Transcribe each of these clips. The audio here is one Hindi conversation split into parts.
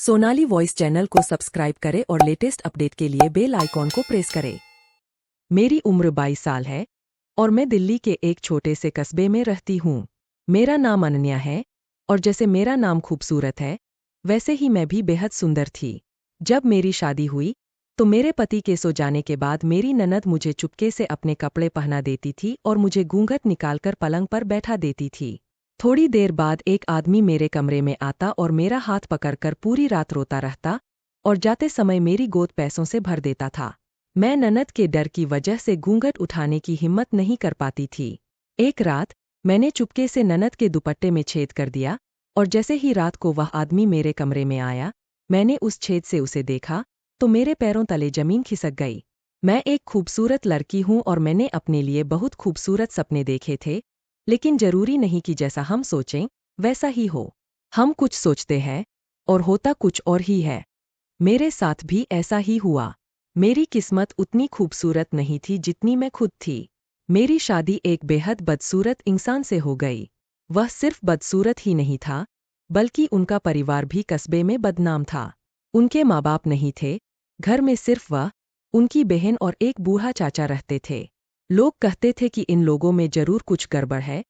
सोनाली वॉइस चैनल को सब्सक्राइब करें और लेटेस्ट अपडेट के लिए बेल आइकॉन को प्रेस करें। मेरी उम्र 22 साल है और मैं दिल्ली के एक छोटे से कस्बे में रहती हूँ। मेरा नाम अनन्या है और जैसे मेरा नाम खूबसूरत है वैसे ही मैं भी बेहद सुंदर थी। जब मेरी शादी हुई तो मेरे पति के सो जाने के बाद मेरी ननद मुझे चुपके से अपने कपड़े पहना देती थी और मुझे घूंघट निकालकर पलंग पर बैठा देती थी। थोड़ी देर बाद एक आदमी मेरे कमरे में आता और मेरा हाथ पकड़कर पूरी रात रोता रहता और जाते समय मेरी गोद पैसों से भर देता था। मैं ननद के डर की वजह से घूंघट उठाने की हिम्मत नहीं कर पाती थी। एक रात मैंने चुपके से ननद के दुपट्टे में छेद कर दिया और जैसे ही रात को वह आदमी मेरे कमरे में आया, मैंने उस छेद से उसे देखा तो मेरे पैरों तले जमीन खिसक गई। मैं एक खूबसूरत लड़की हूँ और मैंने अपने लिए बहुत खूबसूरत सपने देखे थे, लेकिन जरूरी नहीं कि जैसा हम सोचें वैसा ही हो। हम कुछ सोचते हैं और होता कुछ और ही है। मेरे साथ भी ऐसा ही हुआ। मेरी किस्मत उतनी खूबसूरत नहीं थी जितनी मैं खुद थी। मेरी शादी एक बेहद बदसूरत इंसान से हो गई। वह सिर्फ बदसूरत ही नहीं था, बल्कि उनका परिवार भी कस्बे में बदनाम था। उनके माँ बाप नहीं थे, घर में सिर्फ वह, उनकी बहन और एक बूढ़ा चाचा रहते थे। लोग कहते थे कि इन लोगों में जरूर कुछ गड़बड़ है,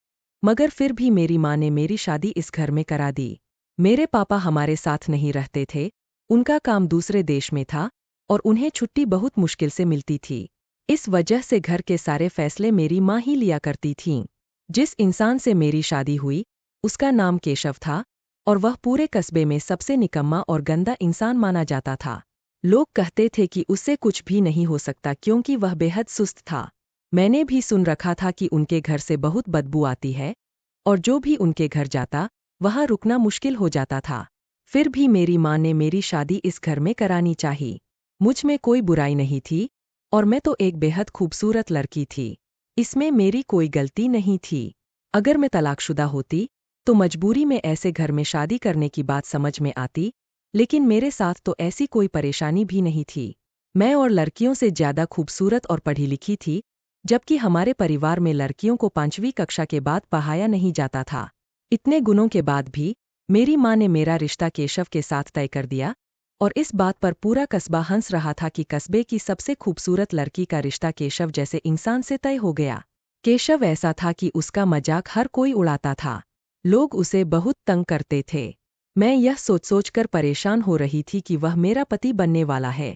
मगर फिर भी मेरी माँ ने मेरी शादी इस घर में करा दी। मेरे पापा हमारे साथ नहीं रहते थे, उनका काम दूसरे देश में था और उन्हें छुट्टी बहुत मुश्किल से मिलती थी। इस वजह से घर के सारे फैसले मेरी माँ ही लिया करती थीं। जिस इंसान से मेरी शादी हुई उसका नाम केशव था और वह पूरे कस्बे में सबसे निकम्मा और गंदा इंसान माना जाता था। लोग कहते थे कि उससे कुछ भी नहीं हो सकता क्योंकि वह बेहद सुस्त था। मैंने भी सुन रखा था कि उनके घर से बहुत बदबू आती है और जो भी उनके घर जाता वहां रुकना मुश्किल हो जाता था। फिर भी मेरी माँ ने मेरी शादी इस घर में करानी चाहिए। मुझ में कोई बुराई नहीं थी और मैं तो एक बेहद खूबसूरत लड़की थी। इसमें मेरी कोई गलती नहीं थी। अगर मैं तलाकशुदा होती तो मजबूरी में ऐसे घर में शादी करने की बात समझ में आती, लेकिन मेरे साथ तो ऐसी कोई परेशानी भी नहीं थी। मैं और लड़कियों से ज्यादा खूबसूरत और पढ़ी लिखी थी, जबकि हमारे परिवार में लड़कियों को 5वीं कक्षा के बाद पढ़ाया नहीं जाता था। इतने गुणों के बाद भी मेरी माँ ने मेरा रिश्ता केशव के साथ तय कर दिया और इस बात पर पूरा कस्बा हंस रहा था कि कस्बे की सबसे खूबसूरत लड़की का रिश्ता केशव जैसे इंसान से तय हो गया। केशव ऐसा था कि उसका मजाक हर कोई उड़ाता था। लोग उसे बहुत तंग करते थे। मैं यह सोच कर परेशान हो रही थी कि वह मेरा पति बनने वाला है।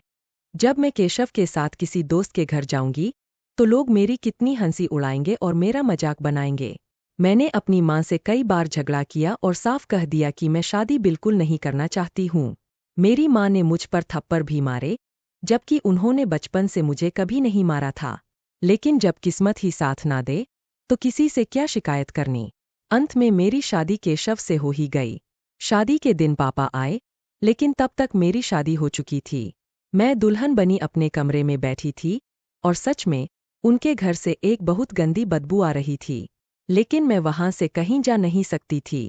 जब मैं केशव के साथ किसी दोस्त के घर जाऊंगी तो लोग मेरी कितनी हंसी उड़ाएंगे और मेरा मजाक बनाएंगे। मैंने अपनी माँ से कई बार झगड़ा किया और साफ कह दिया कि मैं शादी बिल्कुल नहीं करना चाहती हूँ। मेरी माँ ने मुझ पर थप्पड़ भी मारे, जबकि उन्होंने बचपन से मुझे कभी नहीं मारा था। लेकिन जब किस्मत ही साथ ना दे तो किसी से क्या शिकायत करनी। अंत में मेरी शादी केशव से हो ही गई। शादी के दिन पापा आए, लेकिन तब तक मेरी शादी हो चुकी थी। मैं दुल्हन बनी अपने कमरे में बैठी थी और सच में उनके घर से एक बहुत गंदी बदबू आ रही थी, लेकिन मैं वहां से कहीं जा नहीं सकती थी।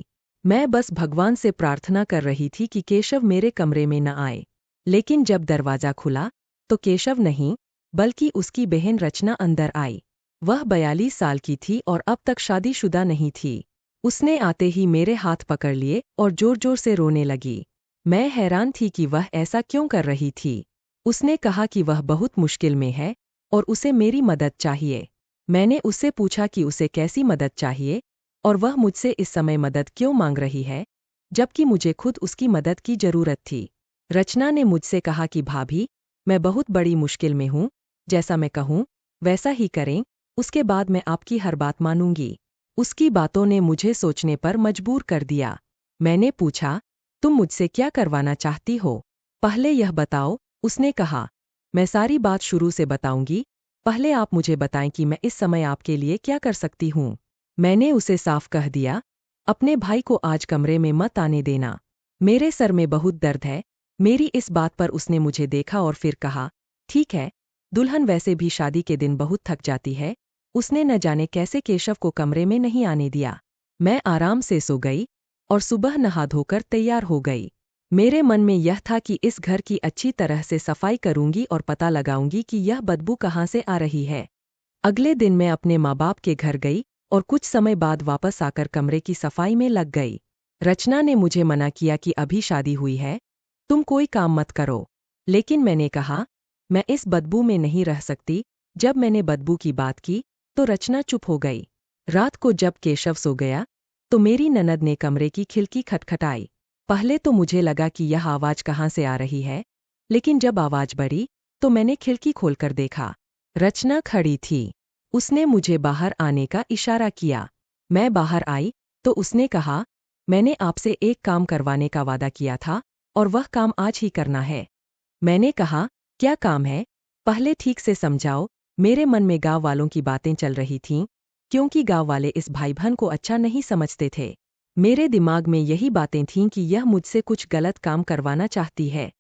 मैं बस भगवान से प्रार्थना कर रही थी कि केशव मेरे कमरे में न आए। लेकिन जब दरवाजा खुला तो केशव नहीं, बल्कि उसकी बहन रचना अंदर आई। वह 42 साल की थी और अब तक शादीशुदा नहीं थी। उसने आते ही मेरे हाथ पकड़ लिए और जोर जोर से रोने लगी। मैं हैरान थी कि वह ऐसा क्यों कर रही थी। उसने कहा कि वह बहुत मुश्किल में है और उसे मेरी मदद चाहिए। मैंने उससे पूछा कि उसे कैसी मदद चाहिए और वह मुझसे इस समय मदद क्यों मांग रही है, जबकि मुझे खुद उसकी मदद की जरूरत थी। रचना ने मुझसे कहा कि भाभी, मैं बहुत बड़ी मुश्किल में हूँ, जैसा मैं कहूँ वैसा ही करें, उसके बाद मैं आपकी हर बात मानूंगी। उसकी बातों ने मुझे सोचने पर मजबूर कर दिया। मैंने पूछा, तुम मुझसे क्या करवाना चाहती हो? पहले यह बताओ, उसने कहा। मैं सारी बात शुरू से बताऊंगी, पहले आप मुझे बताएं कि मैं इस समय आपके लिए क्या कर सकती हूँ। मैंने उसे साफ कह दिया, अपने भाई को आज कमरे में मत आने देना। मेरे सर में बहुत दर्द है। मेरी इस बात पर उसने मुझे देखा और फिर कहा, ठीक है, दुल्हन वैसे भी शादी के दिन बहुत थक जाती है। उसने न जाने कैसे केशव को कमरे में नहीं आने दिया। मैं आराम से सो गई और सुबह नहा धोकर तैयार हो गई। मेरे मन में यह था कि इस घर की अच्छी तरह से सफाई करूंगी और पता लगाऊंगी कि यह बदबू कहाँ से आ रही है। अगले दिन मैं अपने माँ बाप के घर गई और कुछ समय बाद वापस आकर कमरे की सफाई में लग गई। रचना ने मुझे मना किया कि अभी शादी हुई है तुम कोई काम मत करो। लेकिन मैंने कहा, मैं इस बदबू में नहीं रह सकती। जब मैंने बदबू की बात की तो रचना चुप हो गई। रात को जब केशव सो गया तो मेरी ननद ने कमरे की खिड़की खटखटाई। पहले तो मुझे लगा कि यह आवाज कहाँ से आ रही है, लेकिन जब आवाज बढ़ी तो मैंने खिड़की खोलकर देखा। रचना खड़ी थी। उसने मुझे बाहर आने का इशारा किया। मैं बाहर आई तो उसने कहा, मैंने आपसे एक काम करवाने का वादा किया था और वह काम आज ही करना है। मैंने कहा, क्या काम है? पहले ठीक से समझाओ। मेरे मन में गांव वालों की बातें चल रही थीं, क्योंकि गांव वाले इस भाई बहन को अच्छा नहीं समझते थे। मेरे दिमाग में यही बातें थीं कि यह मुझसे कुछ गलत काम करवाना चाहती है।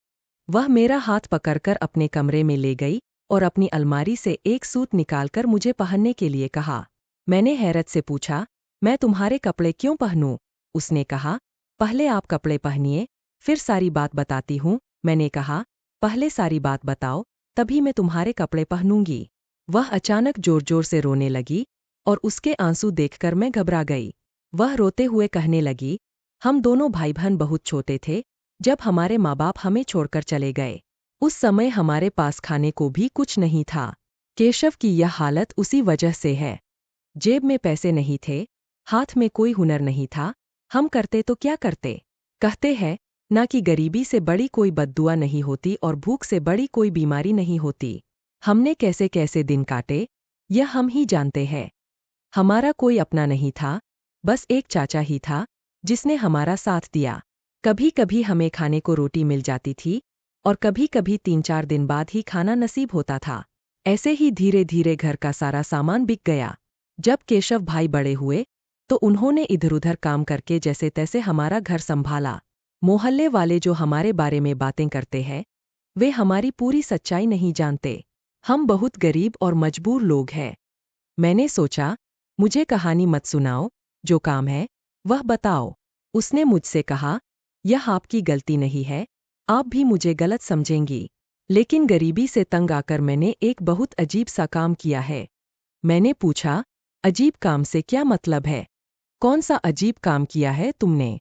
वह मेरा हाथ पकड़कर अपने कमरे में ले गई और अपनी अलमारी से एक सूट निकालकर मुझे पहनने के लिए कहा। मैंने हैरत से पूछा, मैं तुम्हारे कपड़े क्यों पहनूं? उसने कहा, पहले आप कपड़े पहनिए, फिर सारी बात बताती हूँ। मैंने कहा, पहले सारी बात बताओ, तभी मैं तुम्हारे कपड़े पहनूंगी। वह अचानक जोर जोर से रोने लगी और उसके आंसू देखकर मैं घबरा गई। वह रोते हुए कहने लगी, हम दोनों भाई बहन बहुत छोटे थे जब हमारे माँ बाप हमें छोड़कर चले गए। उस समय हमारे पास खाने को भी कुछ नहीं था। केशव की यह हालत उसी वजह से है। जेब में पैसे नहीं थे, हाथ में कोई हुनर नहीं था, हम करते तो क्या करते? कहते हैं ना कि गरीबी से बड़ी कोई बद्दुआ नहीं होती और भूख से बड़ी कोई बीमारी नहीं होती। हमने कैसे कैसे दिन काटे, यह हम ही जानते हैं। हमारा कोई अपना नहीं था, बस एक चाचा ही था जिसने हमारा साथ दिया। कभी कभी हमें खाने को रोटी मिल जाती थी और कभी कभी 3-4 दिन बाद ही खाना नसीब होता था। ऐसे ही धीरे धीरे घर का सारा सामान बिक गया। जब केशव भाई बड़े हुए तो उन्होंने इधर उधर काम करके जैसे तैसे हमारा घर संभाला। मोहल्ले वाले जो हमारे बारे में बातें करते हैं, वे हमारी पूरी सच्चाई नहीं जानते। हम बहुत गरीब और मजबूर लोग हैं। मैंने सोचा, मुझे कहानी मत सुनाओ, जो काम है वह बताओ। उसने मुझसे कहा, यह आपकी गलती नहीं है, आप भी मुझे गलत समझेंगी, लेकिन गरीबी से तंग आकर मैंने एक बहुत अजीब सा काम किया है। मैंने पूछा, अजीब काम से क्या मतलब है? कौन सा अजीब काम किया है तुमने?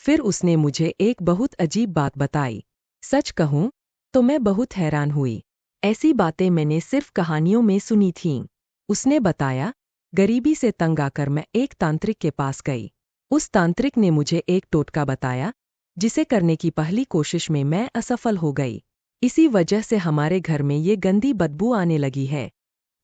फिर उसने मुझे एक बहुत अजीब बात बताई। सच कहूं तो मैं बहुत हैरान हुई। ऐसी बातें मैंने सिर्फ कहानियों में सुनी थीं। उसने बताया, गरीबी से तंग आकर मैं एक तांत्रिक के पास गई। उस तांत्रिक ने मुझे एक टोटका बताया, जिसे करने की पहली कोशिश में मैं असफल हो गई। इसी वजह से हमारे घर में ये गंदी बदबू आने लगी है।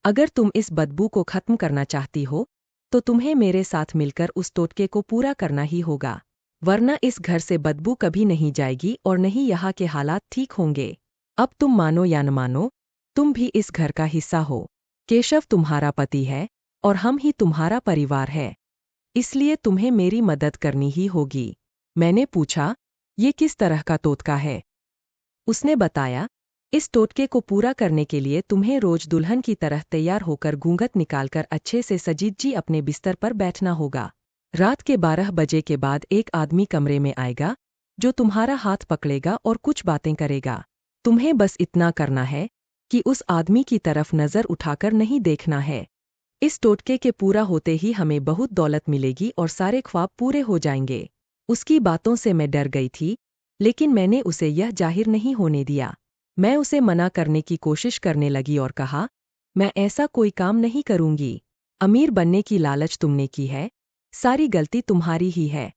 अगर तुम इस बदबू को खत्म करना चाहती हो तो तुम्हें मेरे साथ मिलकर उस टोटके को पूरा करना ही होगा, वरना इस घर से बदबू कभी नहीं जाएगी और नहीं यहाँ के हालात ठीक होंगे। अब तुम मानो या न मानो, तुम भी इस घर का हिस्सा हो। केशव तुम्हारा पति है और हम ही तुम्हारा परिवार है, इसलिए तुम्हें मेरी मदद करनी ही होगी। मैंने पूछा, ये किस तरह का टोटका है? उसने बताया, इस टोटके को पूरा करने के लिए तुम्हें रोज दुल्हन की तरह तैयार होकर घूंघट निकालकर अच्छे से सजीजी अपने बिस्तर पर बैठना होगा। रात के 12 बजे के बाद एक आदमी कमरे में आएगा जो तुम्हारा हाथ पकड़ेगा और कुछ बातें करेगा। तुम्हें बस इतना करना है कि उस आदमी की तरफ नजर उठाकर नहीं देखना है। इस टोटके के पूरा होते ही हमें बहुत दौलत मिलेगी और सारे ख्वाब पूरे हो जाएंगे। उसकी बातों से मैं डर गई थी, लेकिन मैंने उसे यह जाहिर नहीं होने दिया। मैं उसे मना करने की कोशिश करने लगी और कहा, मैं ऐसा कोई काम नहीं करूंगी। अमीर बनने की लालच तुमने की है, सारी गलती तुम्हारी ही है।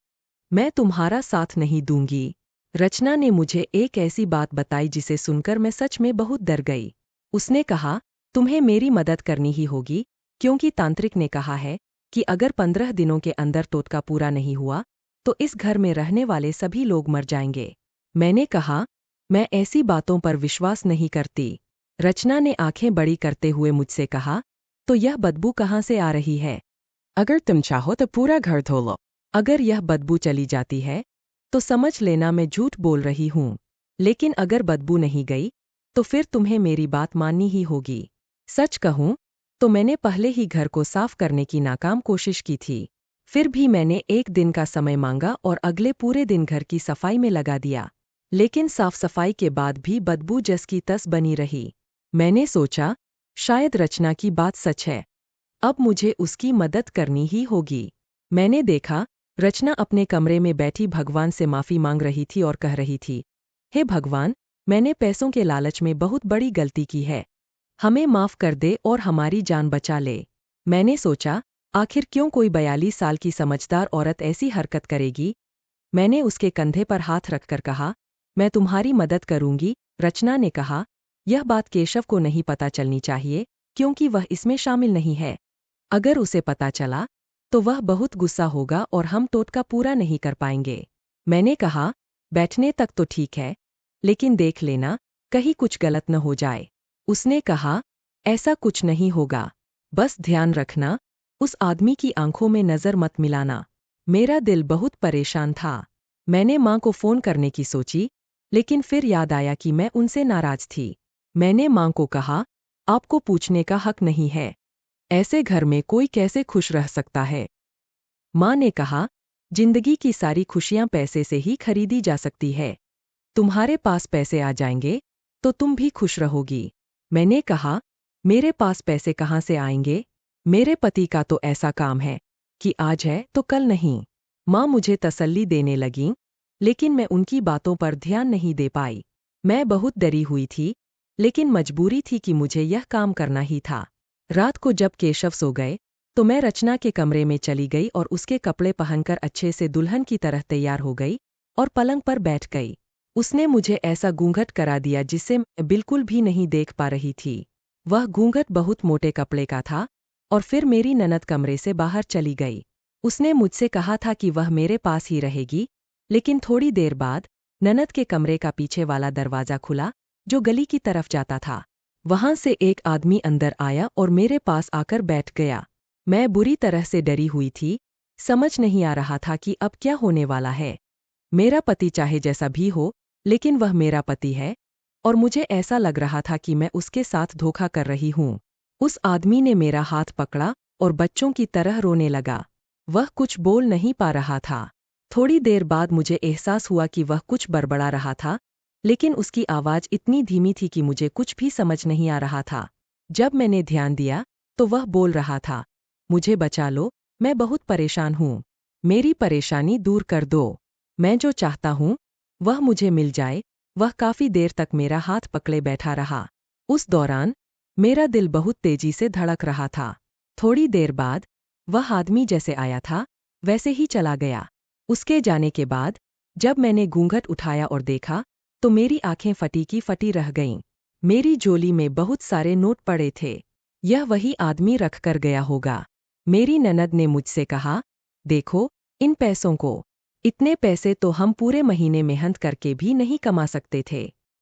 मैं तुम्हारा साथ नहीं दूंगी। रचना ने मुझे एक ऐसी बात बताई जिसे सुनकर मैं सच में बहुत डर गई। उसने कहा, तुम्हें मेरी मदद करनी ही होगी, क्योंकि तांत्रिक ने कहा है कि अगर 15 दिनों के अंदर टोटका पूरा नहीं हुआ तो इस घर में रहने वाले सभी लोग मर जाएंगे। मैंने कहा, मैं ऐसी बातों पर विश्वास नहीं करती। रचना ने आंखें बड़ी करते हुए मुझसे कहा, तो यह बदबू कहाँ से आ रही है? अगर तुम चाहो तो पूरा घर धो लो। अगर यह बदबू चली जाती है तो समझ लेना मैं झूठ बोल रही हूँ, लेकिन अगर बदबू नहीं गई तो फिर तुम्हें मेरी बात माननी ही होगी। सच कहूँ तो मैंने पहले ही घर को साफ करने की नाकाम कोशिश की थी। फिर भी मैंने एक दिन का समय मांगा और अगले पूरे दिन घर की सफाई में लगा दिया, लेकिन साफ सफाई के बाद भी बदबू जस की तस बनी रही। मैंने सोचा, शायद रचना की बात सच है, अब मुझे उसकी मदद करनी ही होगी। मैंने देखा, रचना अपने कमरे में बैठी भगवान से माफी मांग रही थी और कह रही थी, हे भगवान, मैंने पैसों के लालच में बहुत बड़ी गलती की है। हमें माफ कर दे और हमारी जान बचा ले। मैंने सोचा, आखिर क्यों कोई 42 साल की समझदार औरत ऐसी हरकत करेगी। मैंने उसके कंधे पर हाथ रखकर कहा, मैं तुम्हारी मदद करूंगी। रचना ने कहा, यह बात केशव को नहीं पता चलनी चाहिए, क्योंकि वह इसमें शामिल नहीं है। अगर उसे पता चला तो वह बहुत गुस्सा होगा और हम टोटका पूरा नहीं कर पाएंगे। मैंने कहा, बैठने तक तो ठीक है, लेकिन देख लेना, कहीं कुछ गलत न हो जाए। उसने कहा, ऐसा कुछ नहीं होगा, बस ध्यान रखना, उस आदमी की आंखों में नजर मत मिलाना। मेरा दिल बहुत परेशान था। मैंने मां को फोन करने की सोची, लेकिन फिर याद आया कि मैं उनसे नाराज थी। मैंने मां को कहा, आपको पूछने का हक नहीं है, ऐसे घर में कोई कैसे खुश रह सकता है। मां ने कहा, जिंदगी की सारी खुशियां पैसे से ही खरीदी जा सकती है। तुम्हारे पास पैसे आ जाएंगे तो तुम भी खुश रहोगी। मैंने कहा, मेरे पास पैसे कहाँ से आएंगे? मेरे पति का तो ऐसा काम है कि आज है तो कल नहीं। मां मुझे तसल्ली देने लगीं, लेकिन मैं उनकी बातों पर ध्यान नहीं दे पाई। मैं बहुत डरी हुई थी, लेकिन मजबूरी थी कि मुझे यह काम करना ही था। रात को जब केशव सो गए तो मैं रचना के कमरे में चली गई और उसके कपड़े पहनकर अच्छे से दुल्हन की तरह तैयार हो गई और पलंग पर बैठ गई। उसने मुझे ऐसा घूंघट करा दिया जिसे मैं बिल्कुल भी नहीं देख पा रही थी। वह घूंघट बहुत मोटे कपड़े का था और फिर मेरी ननद कमरे से बाहर चली गई। उसने मुझसे कहा था कि वह मेरे पास ही रहेगी, लेकिन थोड़ी देर बाद ननद के कमरे का पीछे वाला दरवाजा खुला, जो गली की तरफ जाता था। वहां से एक आदमी अंदर आया और मेरे पास आकर बैठ गया। मैं बुरी तरह से डरी हुई थी, समझ नहीं आ रहा था कि अब क्या होने वाला है। मेरा पति चाहे जैसा भी हो, लेकिन वह मेरा पति है, और मुझे ऐसा लग रहा था कि मैं उसके साथ धोखा कर रही हूं। उस आदमी ने मेरा हाथ पकड़ा और बच्चों की तरह रोने लगा। वह कुछ बोल नहीं पा रहा था। थोड़ी देर बाद मुझे एहसास हुआ कि वह कुछ बड़बड़ा रहा था, लेकिन उसकी आवाज इतनी धीमी थी कि मुझे कुछ भी समझ नहीं आ रहा था। जब मैंने ध्यान दिया तो वह बोल रहा था, मुझे बचा लो, मैं बहुत परेशान हूं, मेरी परेशानी दूर कर दो। मैं जो चाहता हूं वह मुझे मिल जाए। वह काफी देर तक मेरा हाथ पकड़े बैठा रहा। उस दौरान मेरा दिल बहुत तेजी से धड़क रहा था। थोड़ी देर बाद वह आदमी जैसे आया था वैसे ही चला गया। उसके जाने के बाद जब मैंने घूंघट उठाया और देखा तो मेरी आंखें फटी की फटी रह गईं। मेरी झोली में बहुत सारे नोट पड़े थे। यह वही आदमी रख कर गया होगा। मेरी ननद ने मुझसे कहा, देखो इन पैसों को, इतने पैसे तो हम पूरे महीने मेहनत करके भी नहीं कमा सकते थे।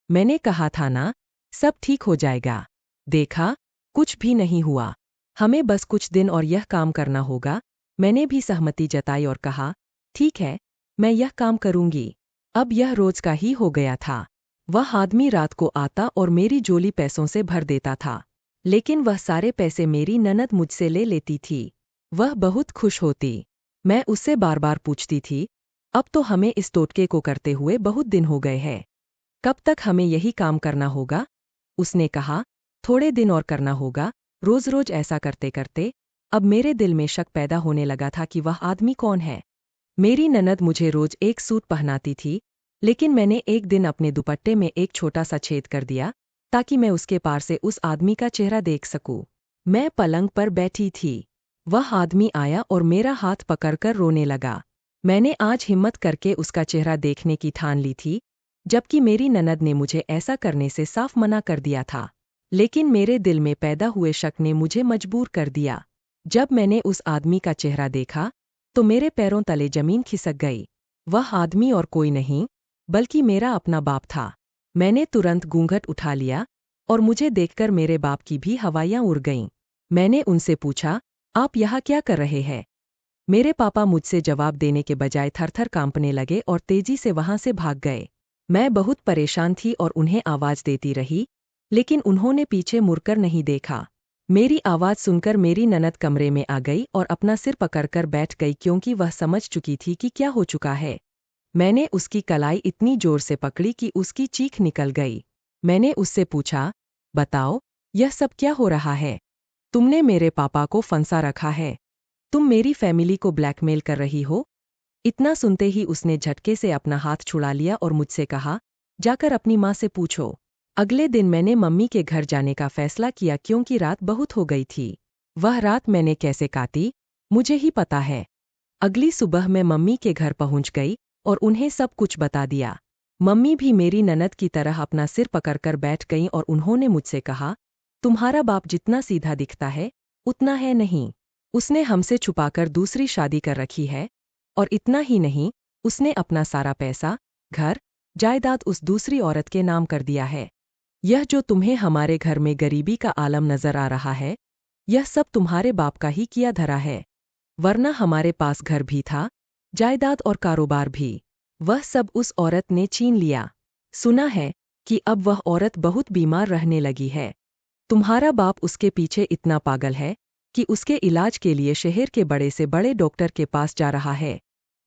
मैंने कहा था ना, सब ठीक हो जाएगा। देखा, कुछ भी नहीं हुआ। हमें बस कुछ दिन और यह काम करना होगा। मैंने भी सहमति जताई और कहा, ठीक है, मैं यह काम करूंगी। अब यह रोज का ही हो गया था। वह आदमी रात को आता और मेरी झोली पैसों से भर देता था, लेकिन वह सारे पैसे मेरी ननद मुझसे ले लेती थी। वह बहुत खुश होती। मैं उससे बार बार पूछती थी, अब तो हमें इस टोटके को करते हुए बहुत दिन हो गए हैं, कब तक हमें यही काम करना होगा? उसने कहा, थोड़े दिन और करना होगा। रोज रोज ऐसा करते करते अब मेरे दिल में शक पैदा होने लगा था कि वह आदमी कौन है। मेरी ननद मुझे रोज एक सूट पहनाती थी, लेकिन मैंने एक दिन अपने दुपट्टे में एक छोटा सा छेद कर दिया ताकि मैं उसके पार से उस आदमी का चेहरा देख सकूं। मैं पलंग पर बैठी थी। वह आदमी आया और मेरा हाथ पकड़कर रोने लगा। मैंने आज हिम्मत करके उसका चेहरा देखने की ठान ली थी, जबकि मेरी ननद ने मुझे ऐसा करने से साफ मना कर दिया था। लेकिन मेरे दिल में पैदा हुए शक ने मुझे मजबूर कर दिया। जब मैंने उस आदमी का चेहरा देखा तो मेरे पैरों तले जमीन खिसक गई। वह आदमी और कोई नहीं बल्कि मेरा अपना बाप था। मैंने तुरंत घूंघट उठा लिया और मुझे देखकर मेरे बाप की भी हवाइयां उड़ गईं। मैंने उनसे पूछा, आप यहाँ क्या कर रहे हैं? मेरे पापा मुझसे जवाब देने के बजाय थरथर कांपने लगे और तेजी से वहां से भाग गए। मैं बहुत परेशान थी और उन्हें आवाज देती रही, लेकिन उन्होंने पीछे मुड़कर नहीं देखा। मेरी आवाज सुनकर मेरी ननद कमरे में आ गई और अपना सिर पकड़कर बैठ गई, क्योंकि वह समझ चुकी थी कि क्या हो चुका है। मैंने उसकी कलाई इतनी जोर से पकड़ी कि उसकी चीख निकल गई। मैंने उससे पूछा, बताओ, यह सब क्या हो रहा है? तुमने मेरे पापा को फंसा रखा है। तुम मेरी फैमिली को ब्लैकमेल कर रही हो। इतना सुनते ही उसने झटके से अपना हाथ छुड़ा लिया और मुझसे कहा, जाकर अपनी माँ से पूछो। अगले दिन मैंने मम्मी के घर जाने का फैसला किया क्योंकि रात बहुत हो गई थी। वह रात मैंने कैसे काटी, मुझे ही पता है। अगली सुबह मैं मम्मी के घर पहुंच गई और उन्हें सब कुछ बता दिया। मम्मी भी मेरी ननद की तरह अपना सिर पकड़कर बैठ गईं और उन्होंने मुझसे कहा, तुम्हारा बाप जितना सीधा दिखता है उतना है नहीं। उसने हमसे छुपाकर दूसरी शादी कर रखी है। और इतना ही नहीं, उसने अपना सारा पैसा, घर, जायदाद उस दूसरी औरत के नाम कर दिया है। यह जो तुम्हें हमारे घर में गरीबी का आलम नजर आ रहा है, यह सब तुम्हारे बाप का ही किया धरा है। वरना हमारे पास घर भी था, जायदाद और कारोबार भी। वह सब उस औरत ने छीन लिया। सुना है कि अब वह औरत बहुत बीमार रहने लगी है। तुम्हारा बाप उसके पीछे इतना पागल है कि उसके इलाज के लिए शहर के बड़े से बड़े डॉक्टर के पास जा रहा है।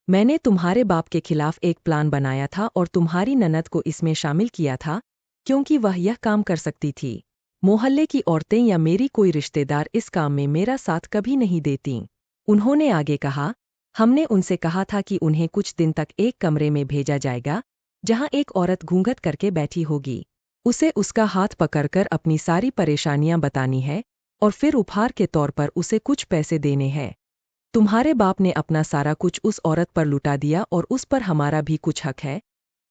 मैंने तुम्हारे बाप के खिलाफ एक प्लान बनाया था और तुम्हारी ननद को इसमें शामिल किया था, क्योंकि वह यह काम कर सकती थी। मोहल्ले की औरतें या मेरी कोई रिश्तेदार इस काम में मेरा साथ कभी नहीं देती। उन्होंने आगे कहा, हमने उनसे कहा था कि उन्हें कुछ दिन तक एक कमरे में भेजा जाएगा, जहां एक औरत घूंघट करके बैठी होगी। उसे उसका हाथ पकड़कर अपनी सारी परेशानियां बतानी है और फिर उपहार के तौर पर उसे कुछ पैसे देने हैं। तुम्हारे बाप ने अपना सारा कुछ उस औरत पर लुटा दिया और उस पर हमारा भी कुछ हक है,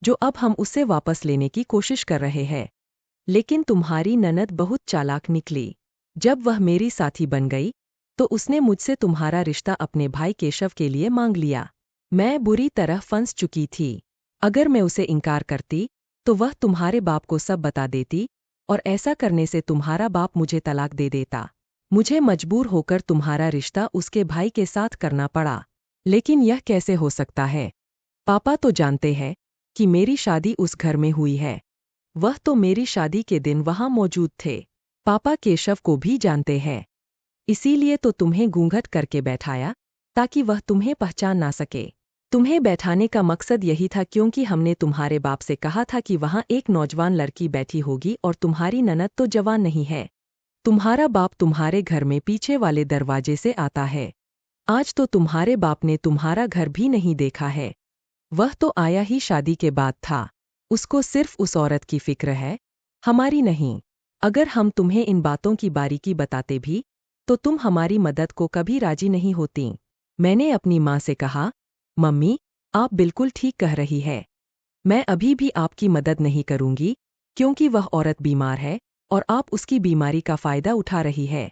जो अब हम उससे वापस लेने की कोशिश कर रहे हैं। लेकिन तुम्हारी ननद बहुत चालाक निकली। जब वह मेरी साथी बन गई, तो उसने मुझसे तुम्हारा रिश्ता अपने भाई केशव के लिए मांग लिया। मैं बुरी तरह फंस चुकी थी। अगर मैं उसे इनकार करती, तो वह तुम्हारे बाप को सब बता देती, और ऐसा करने से तुम्हारा बाप मुझे तलाक दे देता। मुझे मजबूर होकर तुम्हारा रिश्ता उसके भाई के साथ करना पड़ा। लेकिन यह कैसे हो सकता है? पापा तो जानते हैं कि मेरी शादी उस घर में हुई है। वह तो मेरी शादी के दिन वहां मौजूद थे। पापा केशव को भी जानते हैं। इसीलिए तो तुम्हें घूंघट करके बैठाया, ताकि वह तुम्हें पहचान ना सके। तुम्हें बैठाने का मकसद यही था क्योंकि हमने तुम्हारे बाप से कहा था कि वहां एक नौजवान लड़की बैठी होगी और तुम्हारी ननद तो जवान नहीं है। तुम्हारा बाप तुम्हारे घर में पीछे वाले दरवाजे से आता है। आज तो तुम्हारे बाप ने तुम्हारा घर भी नहीं देखा है। वह तो आया ही शादी के बाद था। उसको सिर्फ उस औरत की फिक्र है, हमारी नहीं। अगर हम तुम्हें इन बातों की बारीकी बताते भी, तो तुम हमारी मदद को कभी राजी नहीं होती। मैंने अपनी माँ से कहा, मम्मी, आप बिल्कुल ठीक कह रही है। मैं अभी भी आपकी मदद नहीं करूंगी, क्योंकि वह औरत बीमार है और आप उसकी बीमारी का फायदा उठा रही है।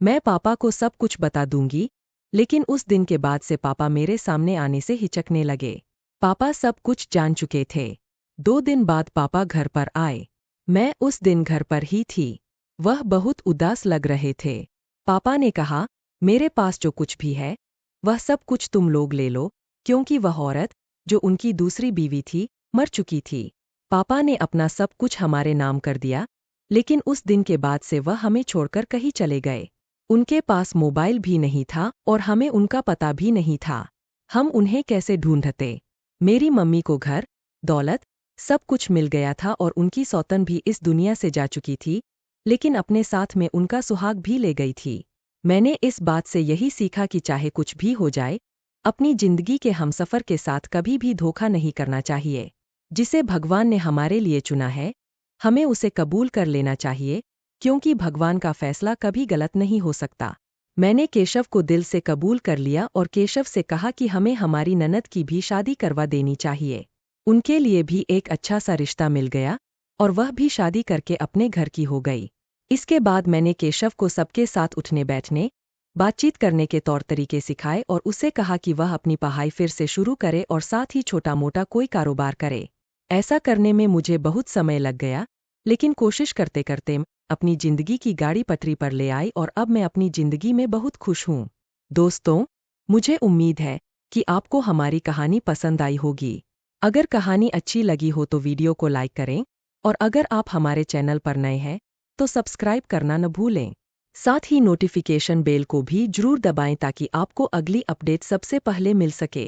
मैं पापा को सब कुछ बता दूंगी, लेकिन उस दिन के बाद से पापा मेरे सामने आने से हिचकने लगे। पापा सब कुछ जान चुके थे। 2 दिन बाद पापा घर पर आए। मैं उस दिन घर पर ही थी। वह बहुत उदास लग रहे थे। पापा ने कहा, मेरे पास जो कुछ भी है, वह सब कुछ तुम लोग ले लो, क्योंकि वह औरत, जो उनकी दूसरी बीवी थी, मर चुकी थी। पापा ने अपना सब कुछ हमारे नाम कर दिया, लेकिन उस दिन के बाद से वह हमें छोड़कर कहीं चले गए। उनके पास मोबाइल भी नहीं था और हमें उनका पता भी नहीं था। हम उन्हें कैसे ढूंढते? मेरी मम्मी को घर, दौलत, सब कुछ मिल गया था और उनकी सौतन भी इस दुनिया से जा चुकी थी, लेकिन अपने साथ में उनका सुहाग भी ले गई थी। मैंने इस बात से यही सीखा कि चाहे कुछ भी हो जाए, अपनी जिंदगी के हमसफर के साथ कभी भी धोखा नहीं करना चाहिए। जिसे भगवान ने हमारे लिए चुना है, हमें उसे कबूल कर लेना चाहिए, क्योंकि भगवान का फैसला कभी गलत नहीं हो सकता। मैंने केशव को दिल से कबूल कर लिया और केशव से कहा कि हमें हमारी ननद की भी शादी करवा देनी चाहिए। उनके लिए भी एक अच्छा सा रिश्ता मिल गया और वह भी शादी करके अपने घर की हो गई। इसके बाद मैंने केशव को सबके साथ उठने बैठने, बातचीत करने के तौर तरीके सिखाए और उसे कहा कि वह अपनी पढ़ाई फिर से शुरू करे और साथ ही छोटा मोटा कोई कारोबार करे। ऐसा करने में मुझे बहुत समय लग गया, लेकिन कोशिश करते करते अपनी जिंदगी की गाड़ी पटरी पर ले आई और अब मैं अपनी जिंदगी में बहुत खुश हूँ। दोस्तों, मुझे उम्मीद है कि आपको हमारी कहानी पसंद आई होगी। अगर कहानी अच्छी लगी हो तो वीडियो को लाइक करें, और अगर आप हमारे चैनल पर नए हैं तो सब्सक्राइब करना न भूलें। साथ ही नोटिफिकेशन बेल को भी जरूर दबाएं ताकि आपको अगली अपडेट सबसे पहले मिल सके।